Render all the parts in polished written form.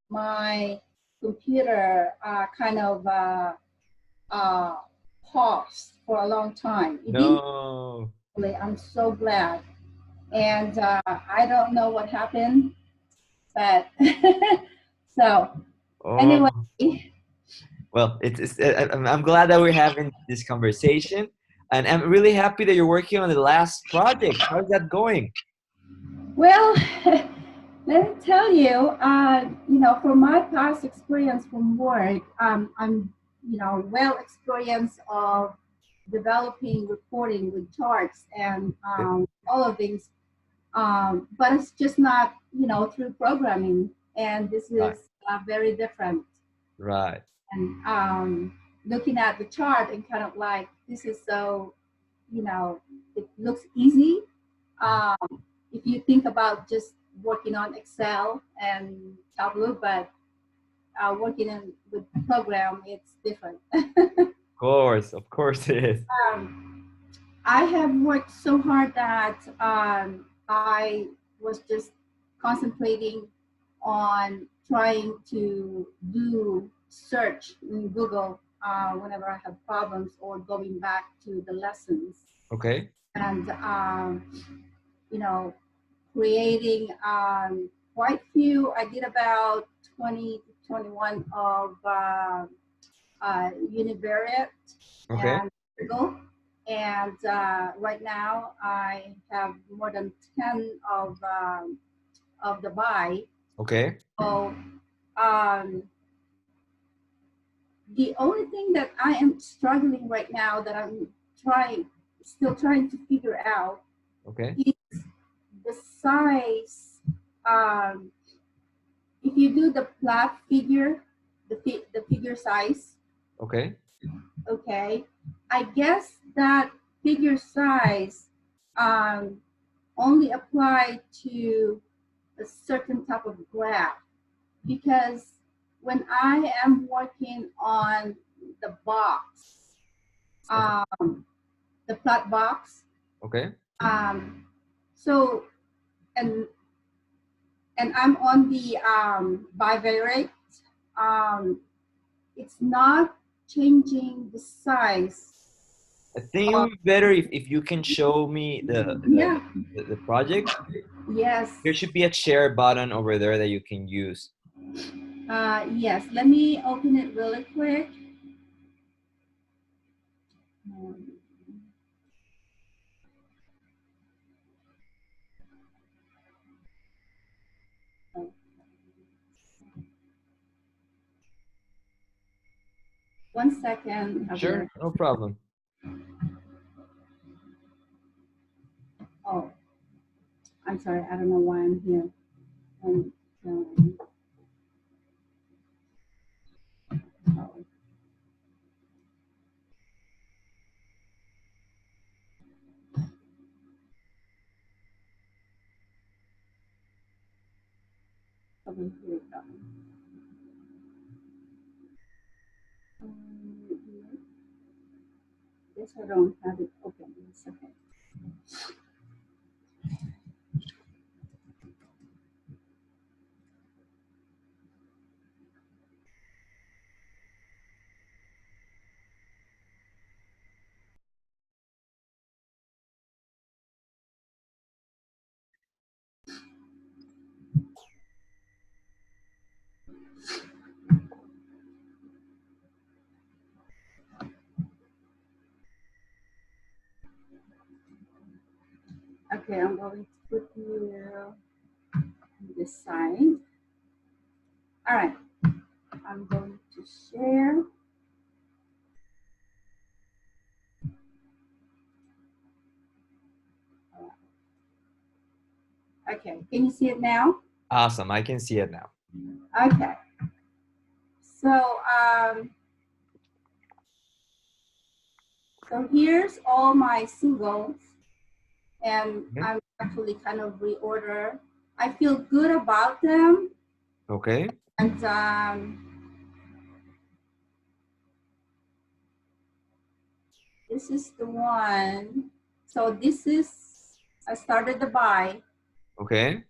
my computer kind of paused for a long time. It didn't. No. I'm so glad. And I don't know what happened, but so anyway. Oh. Well, I'm glad that we're having this conversation, and I'm really happy that you're working on the last project. How's that going? Well, let me tell you, from my past experience from work, I'm, well experienced of developing reporting with charts and all of things. But it's just not, through programming. And this Right, is very different. right. And looking at the chart and kind of like, this is so, it looks easy. Um, if you think about just working on Excel and Tableau, but working in with program, it's different. Of course it is. um, I have worked so hard that I was just concentrating on trying to do search in Google whenever I have problems or going back to the lessons Okay, and you know creating quite few. I did about 20 to 21 of univariate okay. and Google. And right now I have more than 10 of the buy. Okay. So um, the only thing that I am struggling right now that I'm still trying to figure out Okay. is the size. Um, if you do the plot figure, the figure size, Okay. okay, I guess that figure size um, only apply to a certain type of graph because when I am working on the box, Okay. um, the plot box, Okay. um, so and and I'm on the bivariate, um, it's not changing the size. I think it would be better if you can show me Yeah. the project. Yes. There should be a share button over there that you can use. Yes. Let me open it really quick. Um, 1 second, Sure, Javier. no problem. Oh, I'm sorry. I don't know why I'm here. Um, um, oh, okay, here we go. Um, Yes, I don't have it open. It's okay. Okay, I'm going to put you on this side. All right, I'm going to share. Okay, can you see it now? Awesome, I can see it now. Okay, so so here's all my singles, and Mhm. I'm actually kind of reorder. I feel good about them, Okay. and this is the one. So this is I started the buy. Okay.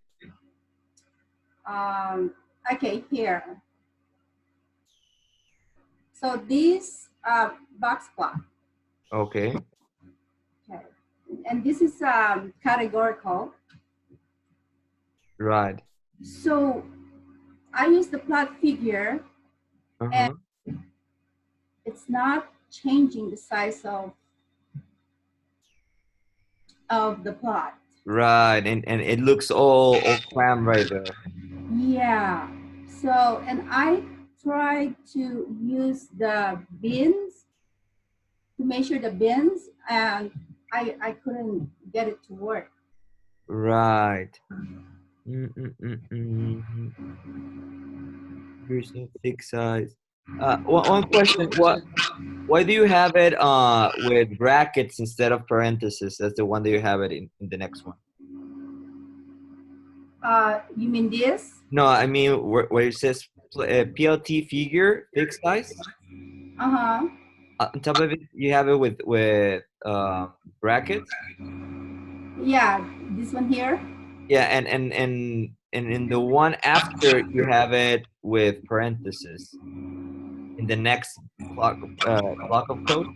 Um, Okay, here. So this box plot. Okay. Okay. And this is categorical. Right. So I use the plot figure and Uh-huh. it's not changing the size of the plot. Right. And it looks all crammed right there. Yeah. So, and I tried to use the bins to measure the bins and I couldn't get it to work. Right. Mm-mm-mm-mm. Here's no fixed size. One question. Why do you have it with brackets instead of parentheses? That's the one that you have it in the next one. You mean this? No, I mean where it says PLT figure fixed size. Uh-huh. On top of it, you have it with brackets. Yeah, this one here. Yeah, and in the one after you have it with parentheses in the next block of code.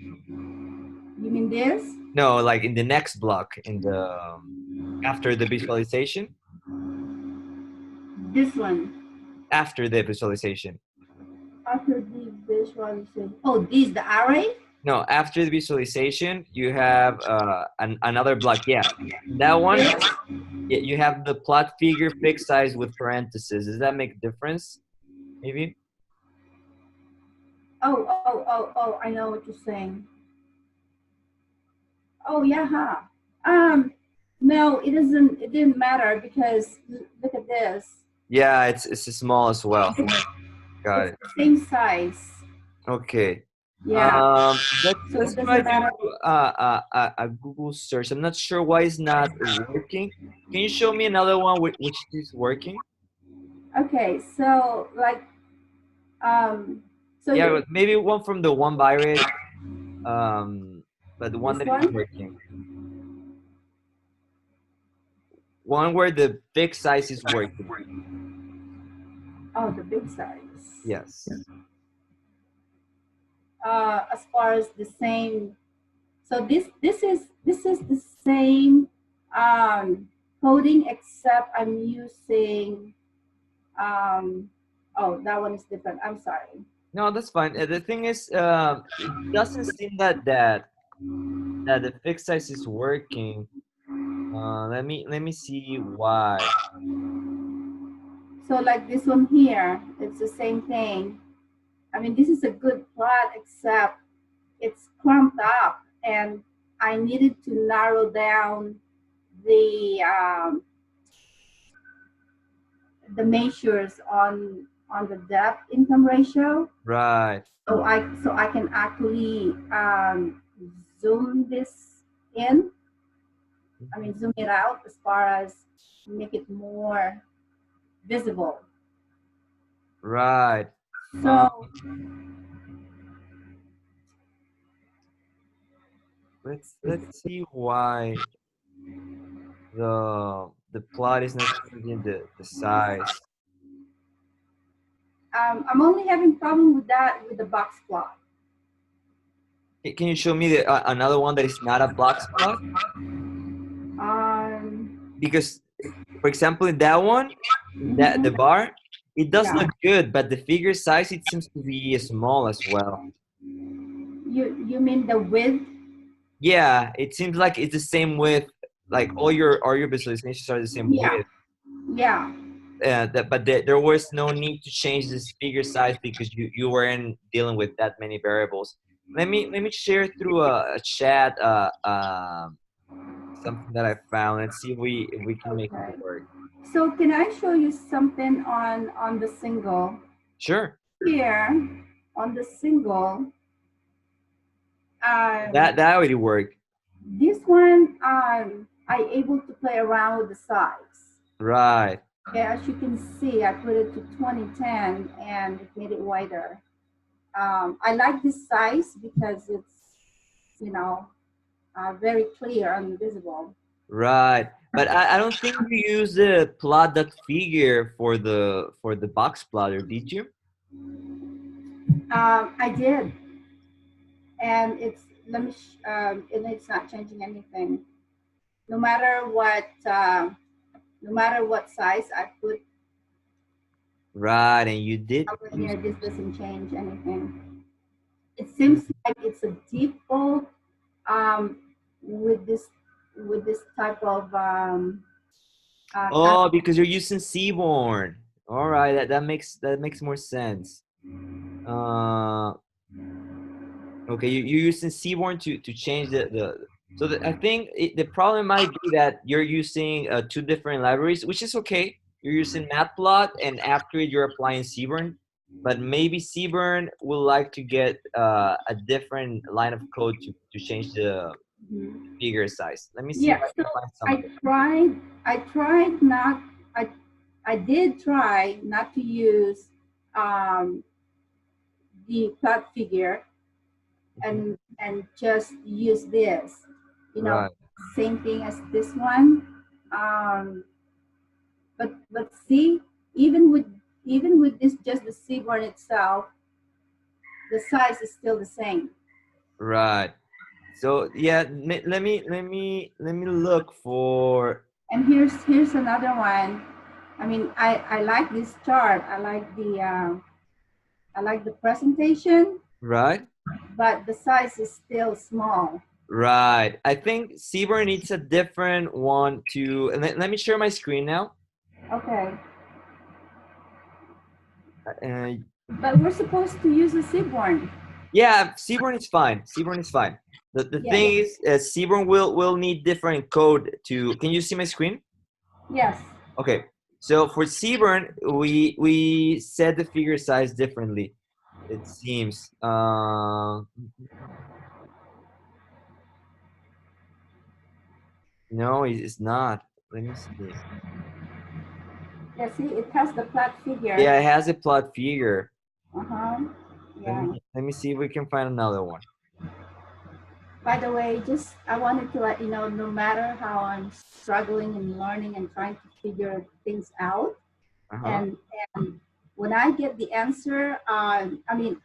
You mean this? No, like in the next block in the after the visualization. This one. After the visualization. After the visualization. Oh, this, the array? No, after the visualization, you have another block. Yeah, that one. This? You have the plot figure fixed size with parentheses. Does that make a difference? Maybe. Oh, I know what you're saying. Oh, yeah, huh? No, it doesn't, it didn't matter because look at this. Yeah, it's small as well. Got It's it. the same size. Okay. Yeah. Let's So let's it try doesn't to do matter. a Google search. I'm not sure why it's not working. Can you show me another one which is working? Okay, so like, so Yeah, you, but maybe one from the one by it. Um, but the one this that is one? working. One where the fixed size is working. Oh, the big size. Yes. As far as the same, so this is the same coding except I'm using oh, that one is different. I'm sorry. No, that's fine. The thing is, it doesn't seem that the fixed size is working. Let me see why. So like this one here, it's the same thing. I mean, this is a good plot except it's clumped up and I needed to narrow down the um, the measures on the debt income ratio. Right. So I can actually zoom this in. I mean, zoom it out as far as make it more visible. Right. So Let's see why the plot is not changing the size. I'm only having problem with that with the box plot. Can you show me another one that is not a box plot? Because, for example, in that one, that the bar, it does Yeah. look good, but the figure size it seems to be small as well. You mean the width? Yeah, it seems like it's the same width. Like all your visualizations are the same Yeah. width. Yeah. But there was no need to change this figure size because you weren't dealing with that many variables. Let me share through a chat something that I found and see if we can make it Okay. work. So can I show you something on the single? Sure. Here on the single, That already worked. this one I able to play around with the size. Right. Okay, as you can see, I put it to 2010 and it made it wider. I like this size because it's, very clear and visible. Right. But I don't think you use the plot dot figure for the box plotter, did you? I did, and it's and it's not changing anything. No matter what, no matter what size I put Right, and you did over use here, this doesn't change anything. It seems like it's a default um, with this type of Oh, because you're using Seaborn. All right, that makes more sense. Uh, okay, you're using Seaborn to change the so I think the problem might be that you're using two different libraries, which is okay. You're using Matplot, and after it, you're applying Seaborn. But maybe Seaborn would like to get a different line of code to change the figure size. Let me see if yeah. I So can find I something. tried. I tried not. I did try not to use um, the plot figure Mhm. and just use this. You know, Right. same thing as this one. Um, but see, even with this just the seaborn itself, the size is still the same. Right. So yeah, let me look for And here's another one. I mean, I like this chart. I like the presentation, right. but the size is still small. Right. I think Seaborn needs a different one to. And let me share my screen now. Okay, Uh, but we're supposed to use a seaborn. yeah, Seaborn is fine. Seaborn is fine. The Yeah. thing is, Seaborn will need different code to. Can you see my screen? Yes. Okay. So for Seaborn, we set the figure size differently. It seems. No, it's not. Let me see. Yeah. See, it has the flat figure. Yeah, it has a plot figure. Uh huh. Yeah. Let me see if we can find another one. By the way, just I wanted to let you know, no matter how I'm struggling and learning and trying to figure things out, Uh-huh. and and when I get the answer, I mean,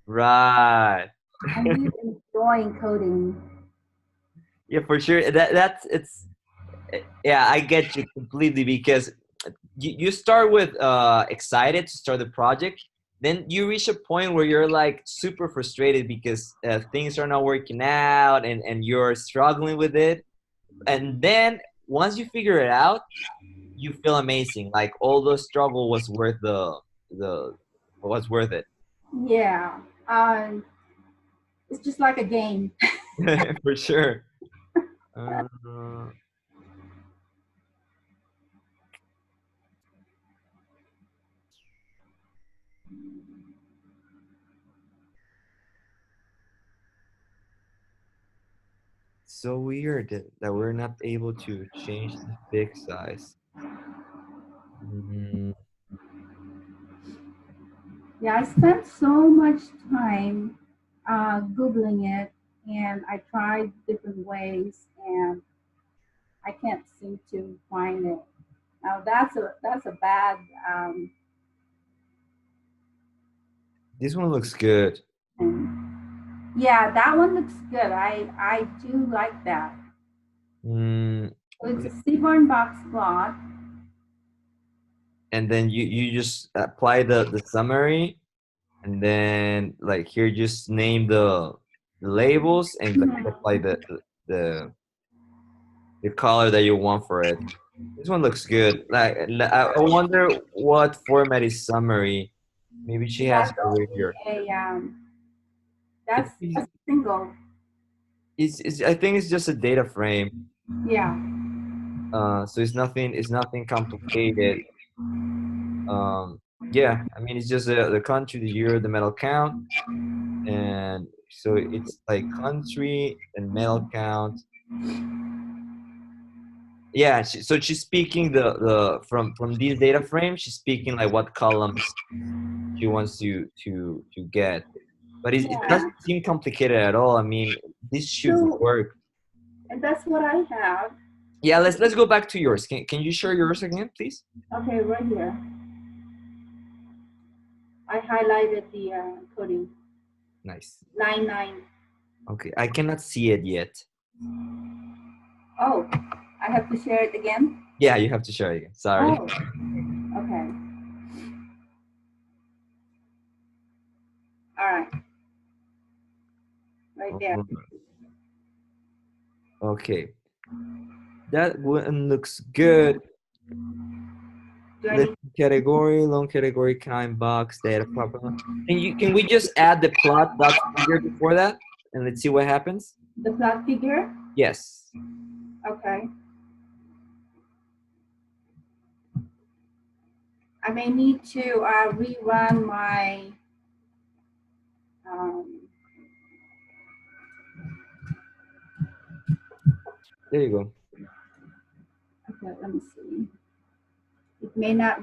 Right. I'm really enjoying coding. Yeah, for sure. That's it's yeah, I get you completely because you start with excited to start the project, then you reach a point where you're like super frustrated because things are not working out and you're struggling with it. And then once you figure it out, you feel amazing. Like all the struggle was worth the was worth it. Yeah, it's just like a game. For sure. Uh, so weird that we're not able to change the fig size. Mm, Yeah, I spent so much time googling it, and I tried different ways, and I can't seem to find it. Now that's a bad. this one looks good. Thing. Yeah, that one looks good. I do like that. Mm, So it's a seaborn box plot. and then you just apply the summary, and then like here just name the labels and like Mhm. apply the the color that you want for it. This one looks good. Like I wonder what format is summary. Maybe she has That's it over only here. a It, that's a single. I think it's just a data frame. Yeah. So it's nothing complicated. Um, yeah, I mean it's just the country, the year, the metal count, and so it's like country and metal count. Yeah, so she's speaking the from these data frames. She's speaking like what columns she wants to get, but it Yeah. doesn't seem complicated at all. I mean, this should So work. And that's what I have. Yeah, let's go back to yours. Can you share yours again, please? Okay, right here. I highlighted the coding. Nice. Line 9. Okay, I cannot see it yet. Oh, I have to share it again? Yeah, you have to share it again. Sorry. Oh, okay. All right. Right there. Okay, that one looks good. Do I List need category, long category, kind, box, data, problem. Can we just add the plot dot figure before that, and let's see what happens? the plot figure? Yes. Okay. I may need to rerun my um, There you go. okay, let me see. It may not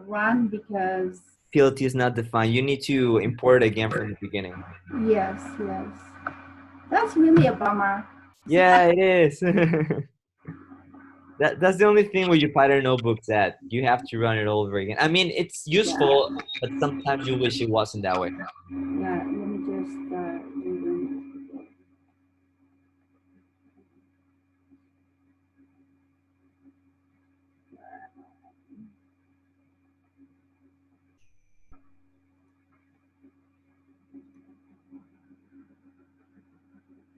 run because PLT is not defined. You need to import it again from the beginning. yes. That's really a bummer. Yeah, it is. That's the only thing with your Python notebooks that you have to run it all over again. I mean, it's Yeah. useful, but sometimes you wish it wasn't that way. Yeah, let me just rerun it.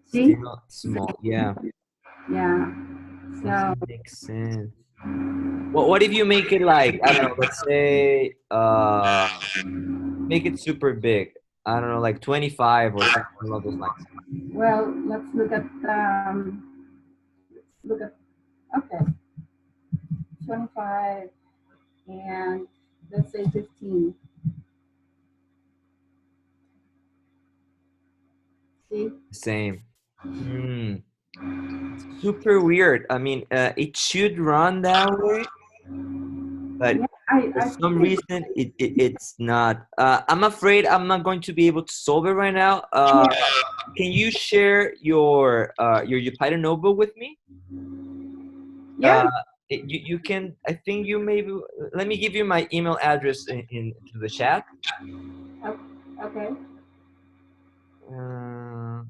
See? Still small. Yeah, Yeah. So doesn't make sense. What if you make it like, I don't know, let's say make it super big. I don't know, like 25 or something along those lines. well, let's look at okay, 25 and let's say 15. See? Same. Hmm. Super weird. I mean, it should run that way, but Yeah, for I some think reason it's not. I'm afraid I'm not going to be able to solve it right now. yeah, Can you share your Python notebook with me? yeah. Uh, you can. I think you maybe. Let me give you my email address in to the chat. Okay. Uh,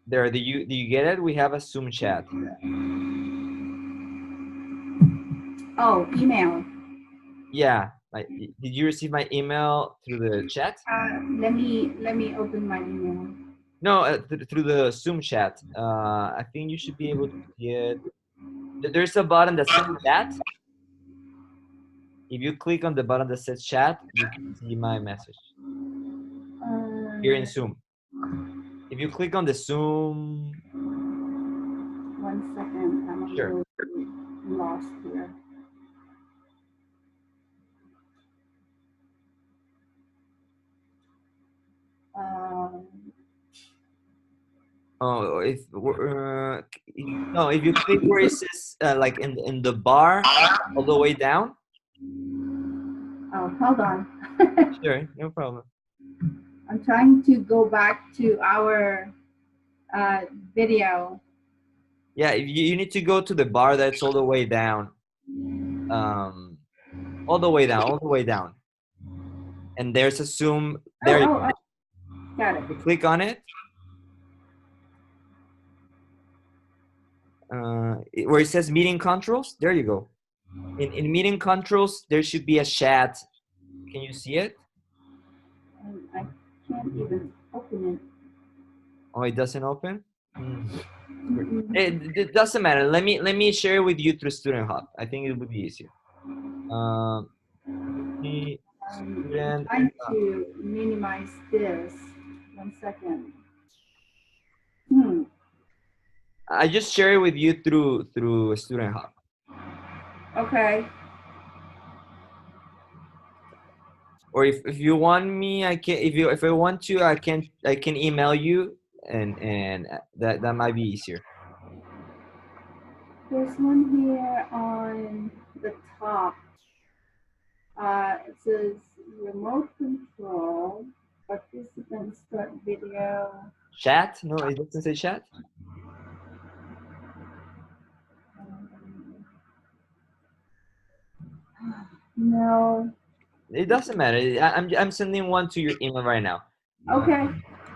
there. Do you get it? We have a Zoom chat. Oh, email. Yeah. Like, did you receive my email through the chat? Let me open my email. No, through the Zoom chat. I think you should be able to see it. There's a button that says chat. If you click on the button that says chat, you can see my message here in Uh, Zoom. If you click on the Zoom, 1 second. I'm a sure. little lost here. Um, Oh, no, if you click where it says like in the bar all the way down, oh, hold on. sure, no problem. I'm trying to go back to our uh, video. Yeah, if you need to go to the bar that's all the way down, um, all the way down, all the way down, and there's a Zoom. Oh, There you oh, go. oh, got it. You click on it. Where it says meeting controls, there you go. In meeting controls, there should be a chat. Can you see it? And I can't even open Oh, it doesn't open. it. It doesn't matter. Let me share it with you through Student Hub. I think it would be easier. Um, the I'm student. trying to minimize this. 1 second. Hmm. I just share it with you through Student Hub. Okay. Or if you want me, I can. If I want to, I can email you, and that might be easier. There's one here on the top. It says remote control, participant start video. Chat? No, it doesn't say chat. No. It doesn't matter. I'm sending one to your email right now. Okay.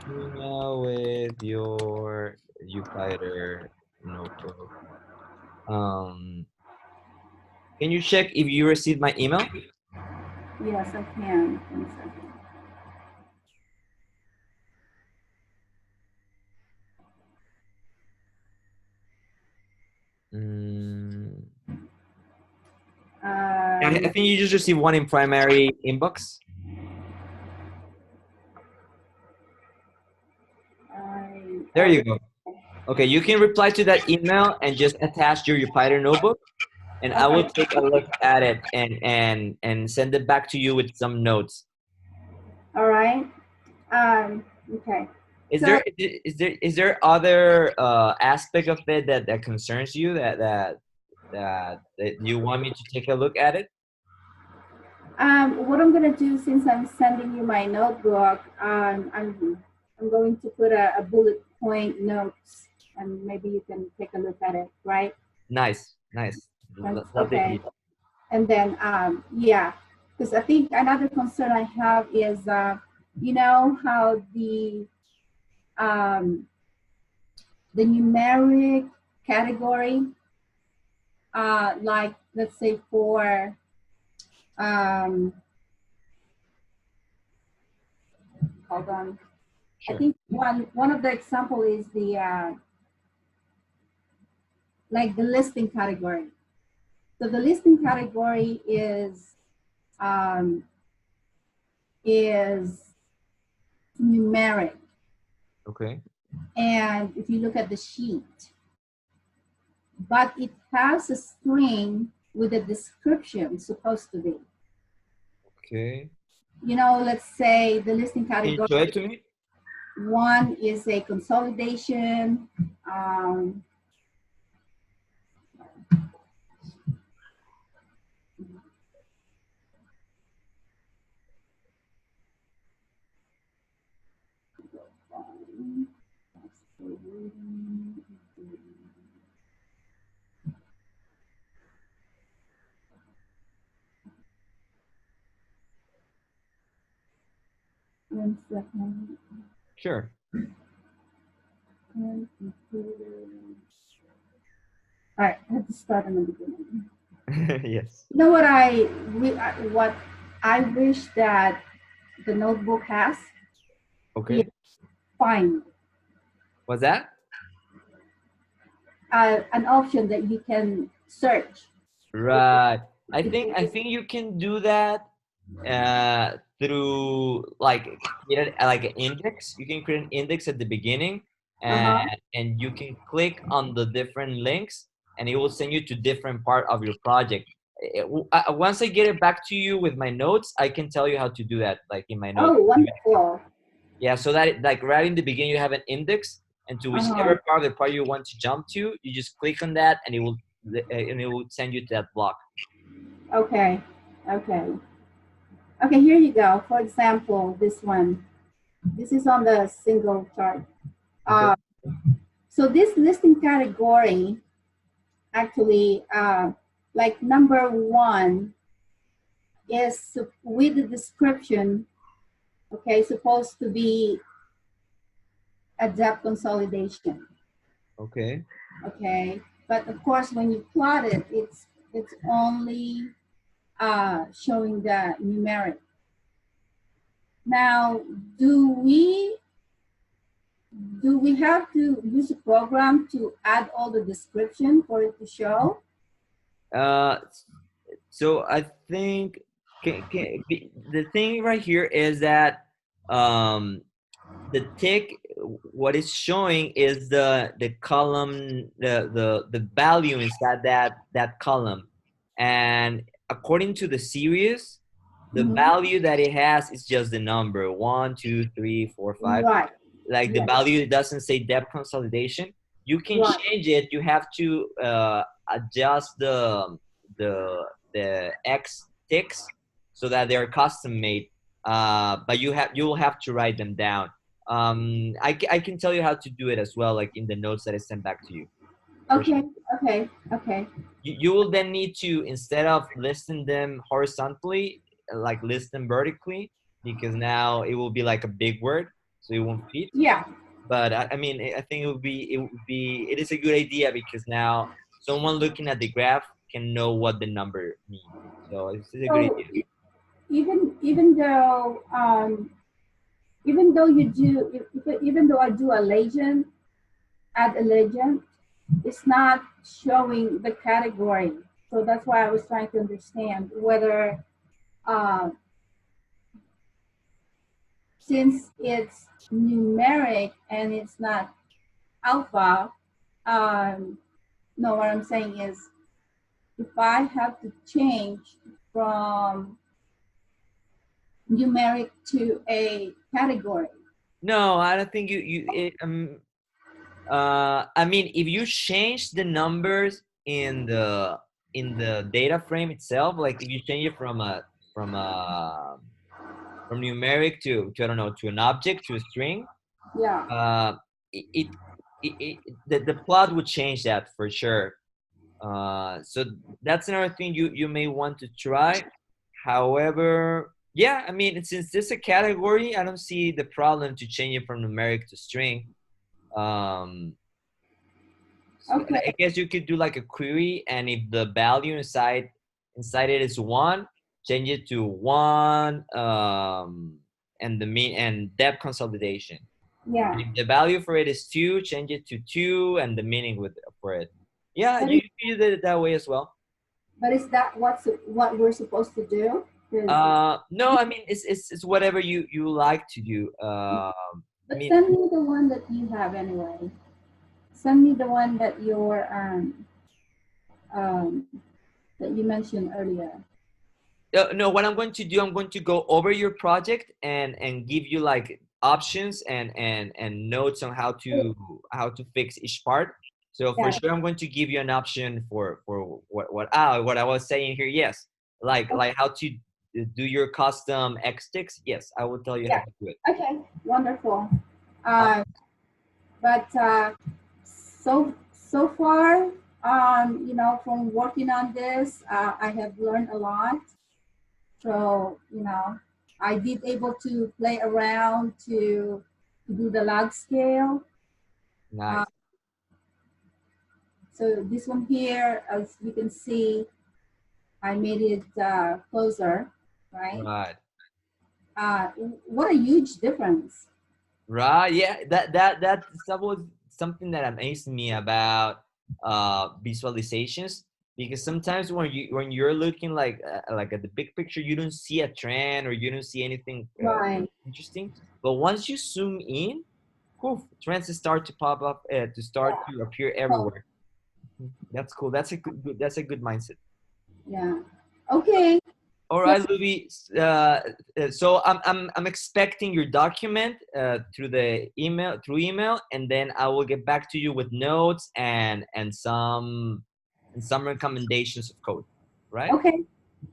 Email with your Jupyter notebook. Um, can you check if you received my email? Yes, I can. 1 second. Mm, I Um, think you just received one in primary inbox. There oh, you go. Okay, you can reply to that email and just attach your Jupyter notebook, and I will okay. take a look at it and send it back to you with some notes. All right. Okay. Is So, there other aspect of it that concerns you that you want me to take a look at it? what I'm gonna do since I'm sending you my notebook, I'm going to put a bullet point notes, and maybe you can take a look at it, right? Nice, nice. Love to hear. Okay. And then, yeah, because I think another concern I have is, you know, how um, the numeric category, like let's say for, um, hold on, I Sure. think one of the example is the like the listing category. So the listing category um, is numeric, Okay. and if you look at the sheet, but it has a string with a description supposed to be. Okay. You know, let's say the listing Can you category show it to me? one is a consolidation. Um, 1 second. Sure. All right, I have to start in the beginning. Yes. You know what I wish that the notebook has is Okay. find What's that? an option that you can search. Right. I think you can do that through like create like an index. You can create an index at the beginning, and Uh-huh. and you can click on the different links, and it will send you to different part of your project. Once I get it back to you with my notes, I can tell you how to do that, like in my notes. Oh, wonderful. Yeah, so that like right in the beginning you have an index, and to Uh-huh. whichever part of the part you want to jump to, you just click on that, and it will send you to that block. Okay. Okay. Okay, here you go. For example, this one. This is on the single chart. Okay. Uh, so this listing category actually, like number one is with the description, okay, supposed to be a debt consolidation, Okay. okay? But of course, when you plot it, it's only showing the numeric. Now, do we do we have to use a program to add all the description for it to show? Uh, so I think the thing right here is that um, the tick, what it's showing is the column, the value inside that column, and according to the series, the Mhm. value that it has is just the number 1, 2, 3, 4, 5. Right. Like the Yes. value doesn't say depth consolidation. You can Right. change it. You have to adjust the X ticks so that they're custom made. But you will have to write them down. I can tell you how to do it as well, like in the notes that I sent back to you. For sure. Okay, okay, okay. You will then need to, instead of listing them horizontally, like list them vertically, because now it will be like a big word, so it won't fit. Yeah. But I mean, I think it is a good idea because now someone looking at the graph can know what the number means. So it's a good So idea. even though you do, even though I do a legend, add a legend, it's not showing the category. So that's why I was trying to understand whether, uh, since it's numeric and it's not alpha, no, what I'm saying is if I have to change from numeric to a category. No, I don't think I mean, if you change the numbers in the data frame itself, like if you change it from a from numeric to I don't know, to an object, to a string, Yeah. uh, it, it, the plot would change that for sure. So that's another thing you may want to try. However, yeah, I mean, since this is a category, I don't see the problem to change it from numeric to string. Um, so I Okay. guess you could do like a query, and if the value inside it is one, change it to one, and the mean and depth consolidation. Yeah. If the value for it is two, change it to two, and the meaning with for it. Yeah, But you did it that way as well. is that what we're supposed to do? 'Cause- No, I mean it's whatever you like to do. I but mean, send me the one that you have anyway. Send me the one um, that you mentioned earlier. no, what I'm going to do, I'm going to go over your project and give you like options and notes on how to fix each part. So for Yeah. sure, I'm going to give you an option for what I was saying here. Yes, like how to do your custom X sticks. Yes, I will tell you how Yeah. to do it. Okay. Wonderful. Uh, Uh, but so far, from working on this, I have learned a lot. So I did able to play around to do the log scale. Uh, nice. so this one here, as you can see, I made it closer, right? Right. Uh, what a huge difference. Right. Yeah. That was something that amazed me about visualizations, because sometimes when you're looking like at the big picture, you don't see a trend or you don't see anything Right. interesting. But once you zoom in, poof, trends start to pop up, to start Yeah. to appear Oh, everywhere. That's cool. That's a good mindset. yeah. Okay. All So right, Louis. So I'm expecting your document through email, and then I will get back to you with notes and some recommendations of code. Right? okay.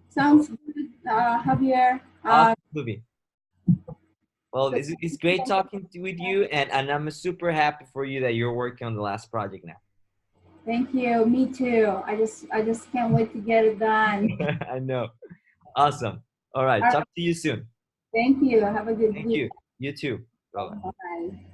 Sounds good, Javier. Awesome, Louis. Well, So it's great talking with you, and I'm super happy for you that you're working on the last project now. thank you. Me too. I just can't wait to get it done. I know. Awesome. All right. All right. Talk to you soon. Thank you. Have a good Thank week. you. You too. Bye bye. Bye.